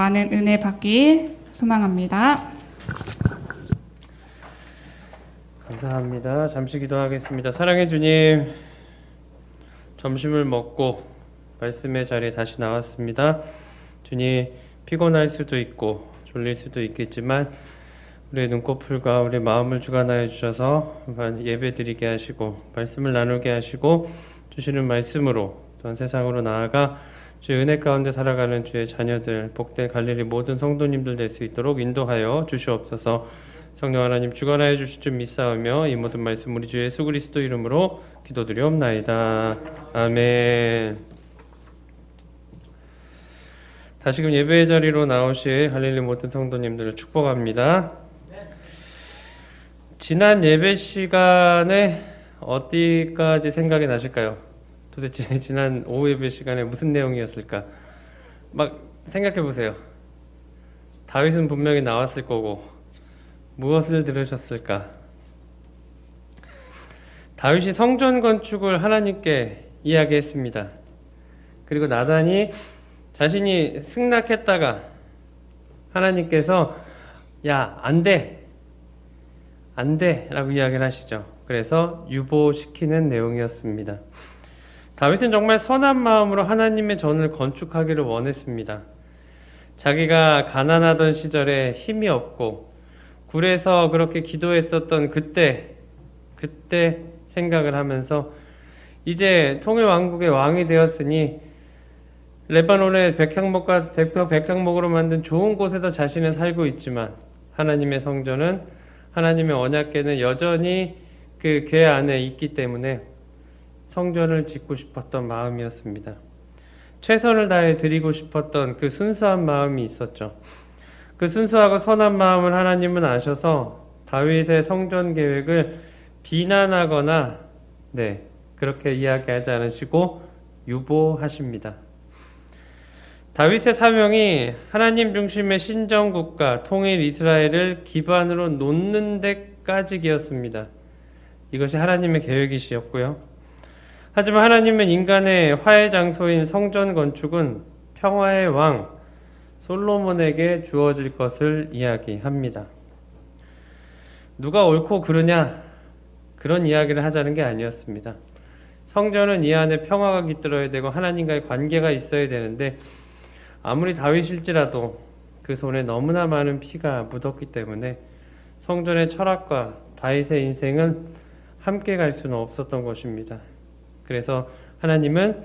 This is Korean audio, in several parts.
많은 은혜 받기 소망합니다. 감사합니다. 잠시 기도하겠습니다. 사랑해 주님, 점심을 먹고 말씀의 자리에 다시 나왔습니다. 주님, 피곤할 수도 있고 졸릴 수도 있겠지만 우리의 눈꺼풀과 우리의 마음을 주관하여 주셔서 예배드리게 하시고 말씀을 나누게 하시고 주시는 말씀으로 또한 세상으로 나아가 주의 은혜 가운데 살아가는 주의 자녀들, 복된 갈릴리 모든 성도님들 될 수 있도록 인도하여 주시옵소서. 성령 하나님 주관하여 주실 줄 믿사오며 이 모든 말씀 우리 주 예수 그리스도 이름으로 기도드리옵나이다. 아멘. 다시금 예배의 자리로 나오실 갈릴리 모든 성도님들을 축복합니다. 지난 예배 시간에 어디까지 생각이 나실까요? 도대체 지난 오후 예배 시간에 무슨 내용이었을까? 막 생각해 보세요. 다윗은 분명히 나왔을 거고 무엇을 들으셨을까? 다윗이 성전 건축을 하나님께 이야기했습니다. 그리고 나단이 자신이 승낙했다가 하나님께서 야, 안 돼 라고 이야기를 하시죠. 그래서 유보시키는 내용이었습니다. 다윗은 정말 선한 마음으로 하나님의 전을 건축하기를 원했습니다. 자기가 가난하던 시절에 힘이 없고 굴에서 그렇게 기도했었던 그때 생각을 하면서 이제 통일 왕국의 왕이 되었으니 레바논의 백향목과 대표 백향목으로 만든 좋은 곳에서 자신은 살고 있지만 하나님의 성전은 하나님의 언약궤는 여전히 그 궤 안에 있기 때문에 성전을 짓고 싶었던 마음이었습니다. 최선을 다해 드리고 싶었던 그 순수한 마음이 있었죠. 그 순수하고 선한 마음을 하나님은 아셔서 다윗의 성전 계획을 비난하거나 그렇게 이야기하지 않으시고 유보하십니다. 다윗의 사명이 하나님 중심의 신정국가 통일 이스라엘을 기반으로 놓는 데까지였습니다. 이것이 하나님의 계획이시었고요. 하지만 하나님은 인간의 화해 장소인 성전 건축은 평화의 왕 솔로몬에게 주어질 것을 이야기합니다. 누가 옳고 그르냐 그런 이야기를 하자는 게 아니었습니다. 성전은 이 안에 평화가 깃들어야 되고 하나님과의 관계가 있어야 되는데 아무리 다윗일지라도 그 손에 너무나 많은 피가 묻었기 때문에 성전의 철학과 다윗의 인생은 함께 갈 수는 없었던 것입니다. 그래서 하나님은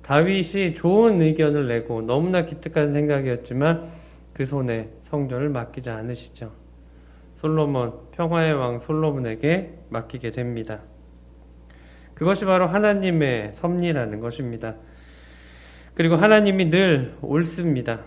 다윗이 좋은 의견을 내고 너무나 기특한 생각이었지만 그 손에 성전을 맡기지 않으시죠. 솔로몬, 평화의 왕 솔로몬에게 맡기게 됩니다. 그것이 바로 하나님의 섭리라는 것입니다. 그리고 하나님이 늘 옳습니다.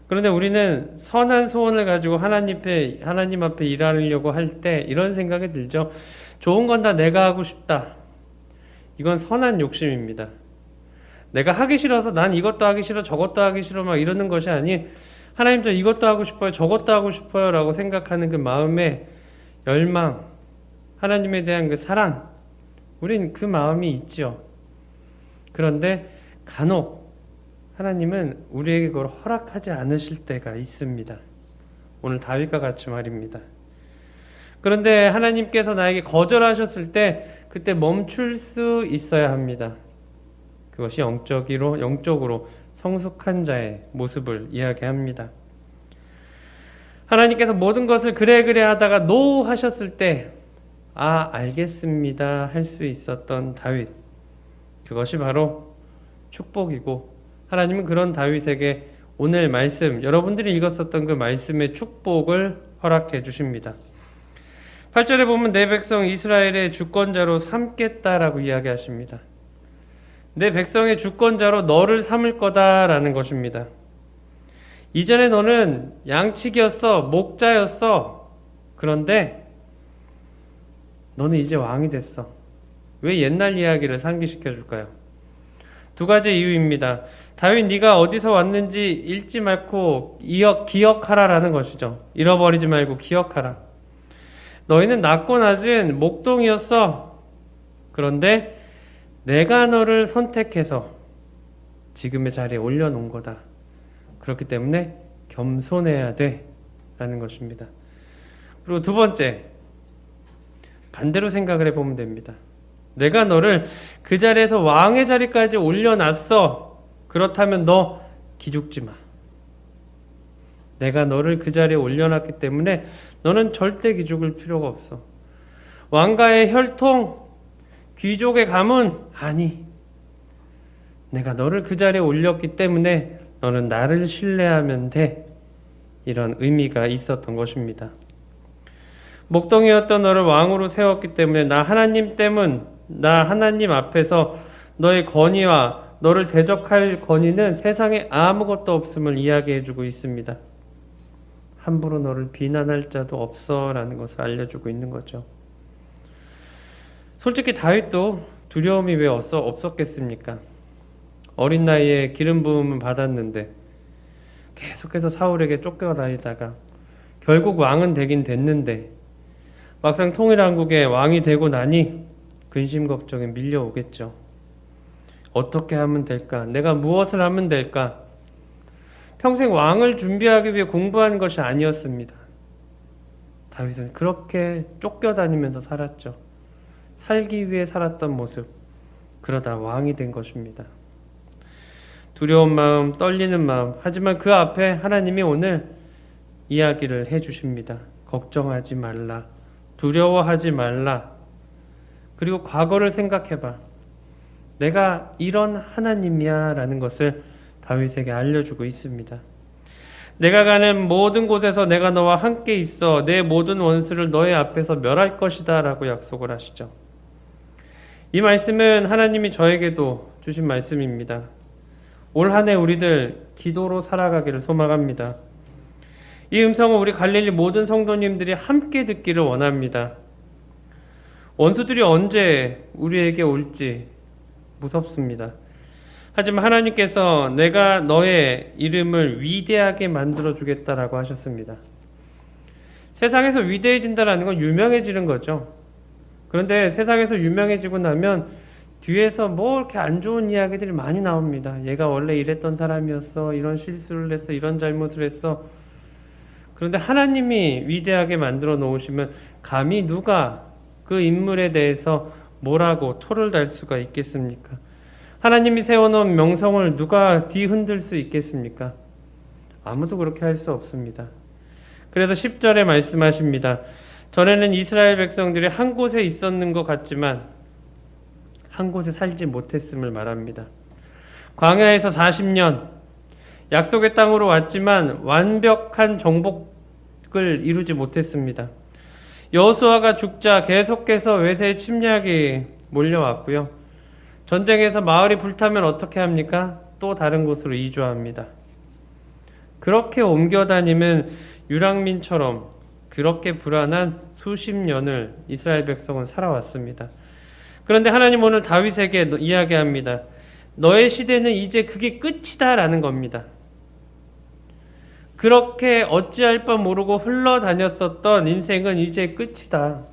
그런데 우리는 선한 소원을 가지고 하나님 앞에 일하려고 할 때 이런 생각이 들죠. 좋은 건 다 내가 하고 싶다. 이건 선한 욕심입니다. 내가 하기 싫어서 난 이것도 하기 싫어 저것도 하기 싫어 막 이러는 것이 아닌 하나님 저 이것도 하고 싶어요 저것도 하고 싶어요 라고 생각하는 그 마음의 열망, 하나님에 대한 그 사랑, 우린 그 마음이 있죠. 그런데 간혹 하나님은 우리에게 그걸 허락하지 않으실 때가 있습니다. 오늘 다윗과 같이 말입니다. 그런데 하나님께서 나에게 거절하셨을 때 그때 멈출 수 있어야 합니다. 그것이 영적으로 성숙한 자의 모습을 이야기합니다. 하나님께서 모든 것을 그래 하다가 노 하셨을 때 알겠습니다 할 수 있었던 다윗, 그것이 바로 축복이고 하나님은 그런 다윗에게 오늘 말씀, 여러분들이 읽었었던 그 말씀의 축복을 허락해 주십니다. 8절에 보면 내 백성 이스라엘의 주권자로 삼겠다라고 이야기하십니다. 내 백성의 주권자로 너를 삼을 거다라는 것입니다. 이전에 너는 양치기였어, 목자였어. 그런데 너는 이제 왕이 됐어. 왜 옛날 이야기를 상기시켜 줄까요? 두 가지 이유입니다. 다윗 네가 어디서 왔는지 잊지 말고 기억하라라는 것이죠. 잃어버리지 말고 기억하라. 너희는 낮고 낮은 목동이었어. 그런데 내가 너를 선택해서 지금의 자리에 올려놓은 거다. 그렇기 때문에 겸손해야 돼 라는 것입니다. 그리고 두 번째, 반대로 생각을 해보면 됩니다. 내가 너를 그 자리에서 왕의 자리까지 올려놨어. 그렇다면 너 기죽지 마. 내가 너를 그 자리에 올려놨기 때문에 너는 절대 기죽을 필요가 없어. 왕가의 혈통, 귀족의 가문, 아니. 내가 너를 그 자리에 올렸기 때문에 너는 나를 신뢰하면 돼. 이런 의미가 있었던 것입니다. 목동이었던 너를 왕으로 세웠기 때문에 나 하나님 앞에서 너의 건의와 너를 대적할 건의는 세상에 아무것도 없음을 이야기해주고 있습니다. 함부로 너를 비난할 자도 없어 라는 것을 알려주고 있는 거죠. 솔직히 다윗도 두려움이 왜 없었겠습니까? 어린 나이에 기름 부음을 받았는데 계속해서 사울에게 쫓겨다니다가 결국 왕은 되긴 됐는데 막상 통일왕국의 왕이 되고 나니 근심 걱정에 밀려오겠죠. 어떻게 하면 될까? 내가 무엇을 하면 될까? 평생 왕을 준비하기 위해 공부한 것이 아니었습니다. 다윗은 그렇게 쫓겨다니면서 살았죠. 살기 위해 살았던 모습, 그러다 왕이 된 것입니다. 두려운 마음, 떨리는 마음, 하지만 그 앞에 하나님이 오늘 이야기를 해주십니다. 걱정하지 말라, 두려워하지 말라. 그리고 과거를 생각해봐. 내가 이런 하나님이야 라는 것을 다윗에게 알려주고 있습니다. 내가 가는 모든 곳에서 내가 너와 함께 있어 내 모든 원수를 너의 앞에서 멸할 것이다 라고 약속을 하시죠. 이 말씀은 하나님이 저에게도 주신 말씀입니다. 올 한 해 우리들 기도로 살아가기를 소망합니다. 이 음성은 우리 갈릴리 모든 성도님들이 함께 듣기를 원합니다. 원수들이 언제 우리에게 올지 무섭습니다. 하지만 하나님께서 내가 너의 이름을 위대하게 만들어 주겠다라고 하셨습니다. 세상에서 위대해진다라는 건 유명해지는 거죠. 그런데 세상에서 유명해지고 나면 뒤에서 뭐 이렇게 안 좋은 이야기들이 많이 나옵니다. 얘가 원래 이랬던 사람이었어. 이런 실수를 했어. 이런 잘못을 했어. 그런데 하나님이 위대하게 만들어 놓으시면 감히 누가 그 인물에 대해서 뭐라고 토를 달 수가 있겠습니까? 하나님이 세워놓은 명성을 누가 뒤흔들 수 있겠습니까? 아무도 그렇게 할 수 없습니다. 그래서 10절에 말씀하십니다. 전에는 이스라엘 백성들이 한 곳에 있었는 것 같지만 한 곳에 살지 못했음을 말합니다. 광야에서 40년 약속의 땅으로 왔지만 완벽한 정복을 이루지 못했습니다. 여호수아가 죽자 계속해서 외세의 침략이 몰려왔고요. 전쟁에서 마을이 불타면 어떻게 합니까? 또 다른 곳으로 이주합니다. 그렇게 옮겨 다니면 유랑민처럼 그렇게 불안한 수십 년을 이스라엘 백성은 살아왔습니다. 그런데 하나님 오늘 다윗에게 이야기합니다. 너의 시대는 이제 그게 끝이다 라는 겁니다. 그렇게 어찌할 바 모르고 흘러다녔었던 인생은 이제 끝이다.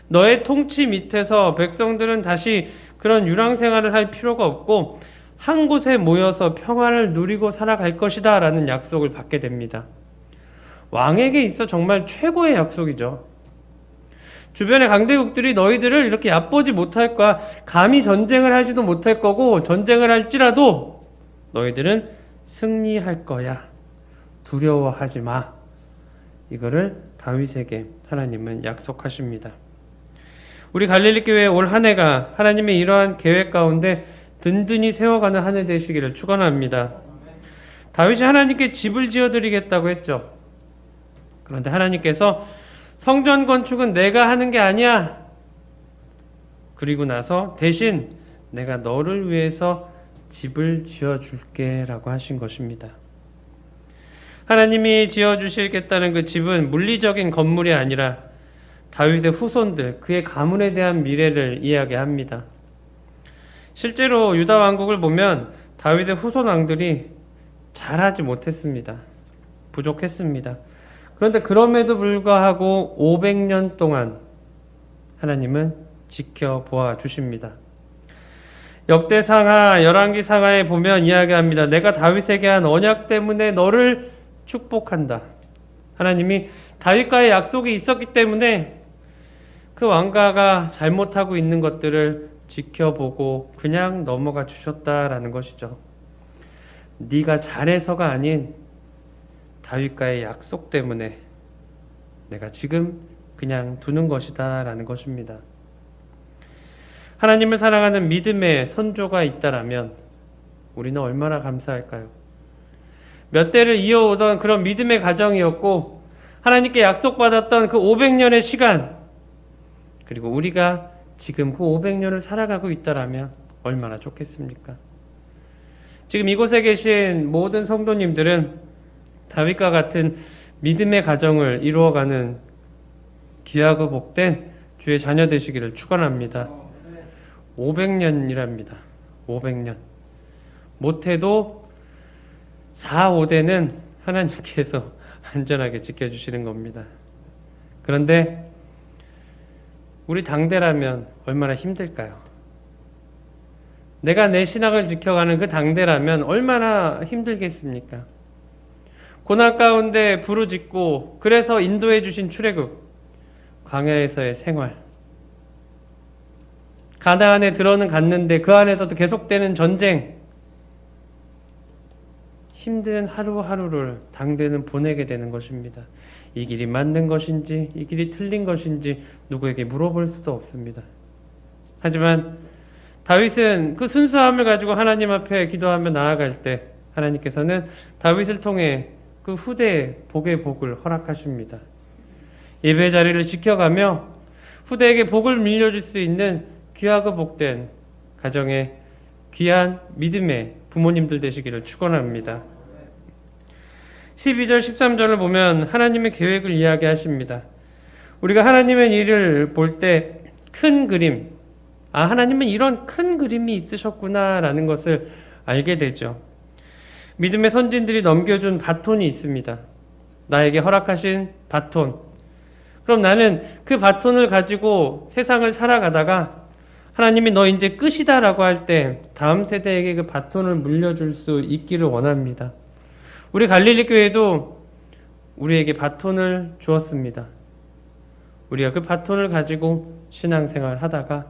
너의 통치 밑에서 백성들은 다시 그런 유랑 생활을 할 필요가 없고 한 곳에 모여서 평안을 누리고 살아갈 것이다 라는 약속을 받게 됩니다. 왕에게 있어 정말 최고의 약속이죠. 주변의 강대국들이 너희들을 이렇게 얕보지 못할 거야. 감히 전쟁을 할지도 못할 거고 전쟁을 할지라도 너희들은 승리할 거야. 두려워하지 마. 이거를 다윗에게 하나님은 약속하십니다. 우리 갈릴리 교회 올 한 해가 하나님의 이러한 계획 가운데 든든히 세워가는 한 해 되시기를 축원합니다. 다윗이 하나님께 집을 지어드리겠다고 했죠. 그런데 하나님께서 성전 건축은 내가 하는 게 아니야. 그리고 나서 대신 내가 너를 위해서 집을 지어줄게 라고 하신 것입니다. 하나님이 지어주시겠다는 그 집은 물리적인 건물이 아니라 다윗의 후손들, 그의 가문에 대한 미래를 이야기합니다. 실제로 유다 왕국을 보면 다윗의 후손 왕들이 잘하지 못했습니다. 부족했습니다. 그런데 그럼에도 불구하고 500년 동안 하나님은 지켜보아 주십니다. 역대상하 열왕기상하에 보면 이야기합니다. 내가 다윗에게 한 언약 때문에 너를 축복한다. 하나님이 다윗과의 약속이 있었기 때문에 그 왕가가 잘못하고 있는 것들을 지켜보고 그냥 넘어가 주셨다라는 것이죠. 네가 잘해서가 아닌 다윗과의 약속 때문에 내가 지금 그냥 두는 것이다 라는 것입니다. 하나님을 사랑하는 믿음의 선조가 있다라면 우리는 얼마나 감사할까요? 몇 대를 이어오던 그런 믿음의 가정이었고 하나님께 약속받았던 그 500년의 시간, 그리고 우리가 지금 그 500년을 살아가고 있다라면 얼마나 좋겠습니까? 지금 이곳에 계신 모든 성도님들은 다윗과 같은 믿음의 가정을 이루어가는 귀하고 복된 주의 자녀 되시기를 축원합니다. 500년이랍니다. 500년. 못해도 4, 5대는 하나님께서 안전하게 지켜주시는 겁니다. 그런데 우리 당대라면 얼마나 힘들까요? 내가 내 신앙을 지켜가는 그 당대라면 얼마나 힘들겠습니까? 고난 가운데 부르짖고 그래서 인도해 주신 출애굽, 광야에서의 생활, 가나안에 들어는 갔는데 그 안에서도 계속되는 전쟁, 힘든 하루하루를 당대는 보내게 되는 것입니다. 이 길이 맞는 것인지 이 길이 틀린 것인지 누구에게 물어볼 수도 없습니다. 하지만 다윗은 그 순수함을 가지고 하나님 앞에 기도하며 나아갈 때 하나님께서는 다윗을 통해 그 후대의 복의 복을 허락하십니다. 예배 자리를 지켜가며 후대에게 복을 밀려줄 수 있는 귀하고 복된 가정의 귀한 믿음의 부모님들 되시기를 축원합니다. 12절 13절을 보면 하나님의 계획을 이야기하십니다. 우리가 하나님의 일을 볼 때 큰 그림, 하나님은 이런 큰 그림이 있으셨구나 라는 것을 알게 되죠. 믿음의 선진들이 넘겨준 바톤이 있습니다. 나에게 허락하신 바톤. 그럼 나는 그 바톤을 가지고 세상을 살아가다가 하나님이 너 이제 끝이다 라고 할 때 다음 세대에게 그 바톤을 물려줄 수 있기를 원합니다. 우리 갈릴리 교회도 우리에게 바톤을 주었습니다. 우리가 그 바톤을 가지고 신앙생활 하다가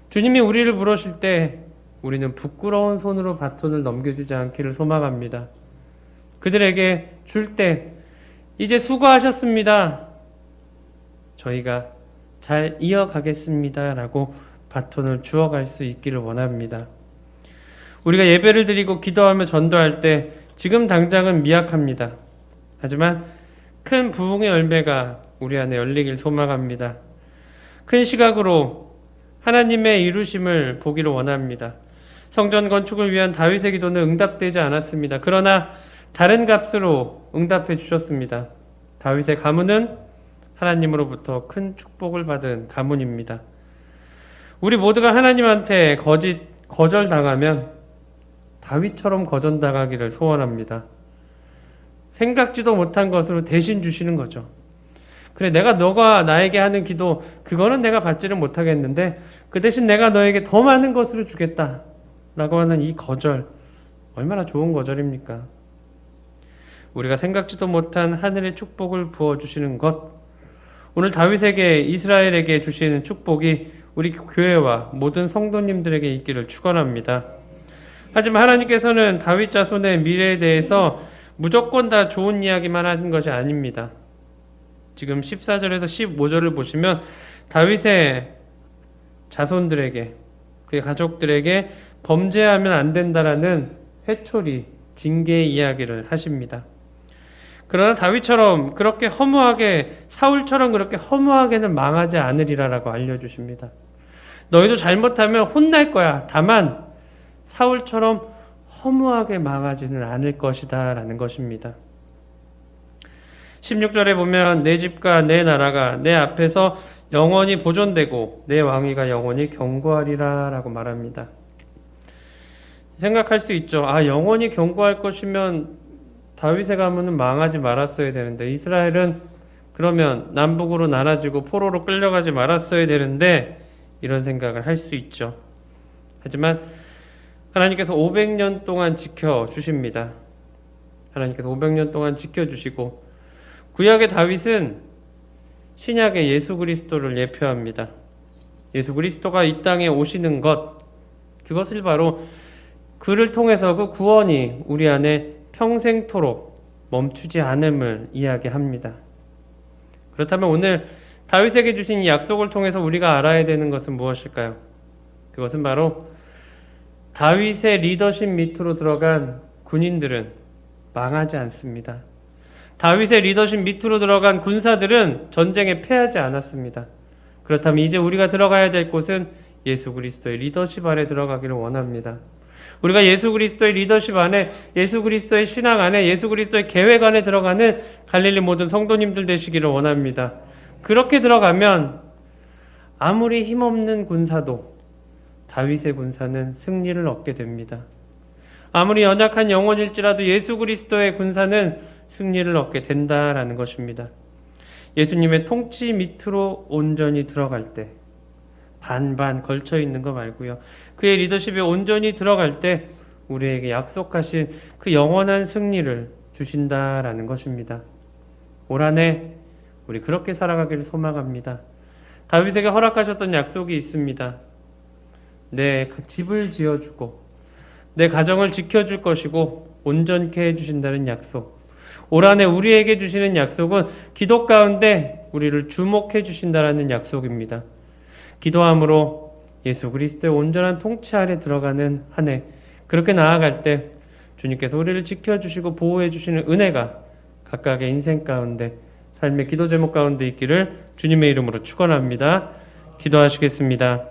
주님이 우리를 부르실 때 우리는 부끄러운 손으로 바톤을 넘겨주지 않기를 소망합니다. 그들에게 줄 때 이제 수고하셨습니다. 저희가 잘 이어가겠습니다 라고 바톤을 주어갈 수 있기를 원합니다. 우리가 예배를 드리고 기도하며 전도할 때 지금 당장은 미약합니다. 하지만 큰 부흥의 열매가 우리 안에 열리길 소망합니다. 큰 시각으로 하나님의 이루심을 보기를 원합니다. 성전 건축을 위한 다윗의 기도는 응답되지 않았습니다. 그러나 다른 값으로 응답해 주셨습니다. 다윗의 가문은 하나님으로부터 큰 축복을 받은 가문입니다. 우리 모두가 하나님한테 거절당하면 다윗처럼 거절당하기를 소원합니다. 생각지도 못한 것으로 대신 주시는 거죠. 그래, 너가 나에게 하는 기도, 그거는 내가 받지는 못하겠는데 그 대신 내가 너에게 더 많은 것으로 주겠다 라고 하는 이 거절, 얼마나 좋은 거절입니까? 우리가 생각지도 못한 하늘의 축복을 부어주시는 것, 오늘 다윗에게, 이스라엘에게 주시는 축복이 우리 교회와 모든 성도님들에게 있기를 축원합니다. 하지만 하나님께서는 다윗 자손의 미래에 대해서 무조건 다 좋은 이야기만 하는 것이 아닙니다. 지금 14절에서 15절을 보시면 다윗의 자손들에게, 그의 가족들에게 범죄하면 안 된다라는 회초리, 징계의 이야기를 하십니다. 그러나 다윗처럼 그렇게 허무하게, 사울처럼 그렇게 허무하게는 망하지 않으리라라고 알려주십니다. 너희도 잘못하면 혼날 거야. 다만 사울처럼 허무하게 망하지는 않을 것이다 라는 것입니다. 16절에 보면 내 집과 내 나라가 내 앞에서 영원히 보존되고 내 왕위가 영원히 경고하리라 라고 말합니다. 생각할 수 있죠. 영원히 경고할 것이면 다윗의 가문은 망하지 말았어야 되는데, 이스라엘은 그러면 남북으로 나눠지고 포로로 끌려가지 말았어야 되는데, 이런 생각을 할 수 있죠. 하지만 하나님께서 500년 동안 지켜주십니다. 하나님께서 500년 동안 지켜주시고 구약의 다윗은 신약의 예수 그리스도를 예표합니다. 예수 그리스도가 이 땅에 오시는 것, 그것을 바로 그를 통해서 그 구원이 우리 안에 평생토록 멈추지 않음을 이야기합니다. 그렇다면 오늘 다윗에게 주신 이 약속을 통해서 우리가 알아야 되는 것은 무엇일까요? 그것은 바로 다윗의 리더십 밑으로 들어간 군인들은 망하지 않습니다. 다윗의 리더십 밑으로 들어간 군사들은 전쟁에 패하지 않았습니다. 그렇다면 이제 우리가 들어가야 될 곳은 예수 그리스도의 리더십 안에 들어가기를 원합니다. 우리가 예수 그리스도의 리더십 안에, 예수 그리스도의 신앙 안에, 예수 그리스도의 계획 안에 들어가는 갈릴리 모든 성도님들 되시기를 원합니다. 그렇게 들어가면 아무리 힘없는 군사도 다윗의 군사는 승리를 얻게 됩니다. 아무리 연약한 영혼일지라도 예수 그리스도의 군사는 승리를 얻게 된다라는 것입니다. 예수님의 통치 밑으로 온전히 들어갈 때, 반반 걸쳐 있는 거 말고요. 그의 리더십에 온전히 들어갈 때 우리에게 약속하신 그 영원한 승리를 주신다라는 것입니다. 올 한 해 우리 그렇게 살아가기를 소망합니다. 다윗에게 허락하셨던 약속이 있습니다. 내 집을 지어주고 내 가정을 지켜줄 것이고 온전케 해주신다는 약속. 올 한 해 우리에게 주시는 약속은 기도 가운데 우리를 주목해 주신다라는 약속입니다. 기도함으로 예수 그리스도의 온전한 통치 아래 들어가는 한 해, 그렇게 나아갈 때 주님께서 우리를 지켜주시고 보호해 주시는 은혜가 각각의 인생 가운데, 삶의 기도 제목 가운데 있기를 주님의 이름으로 축원합니다. 기도하시겠습니다.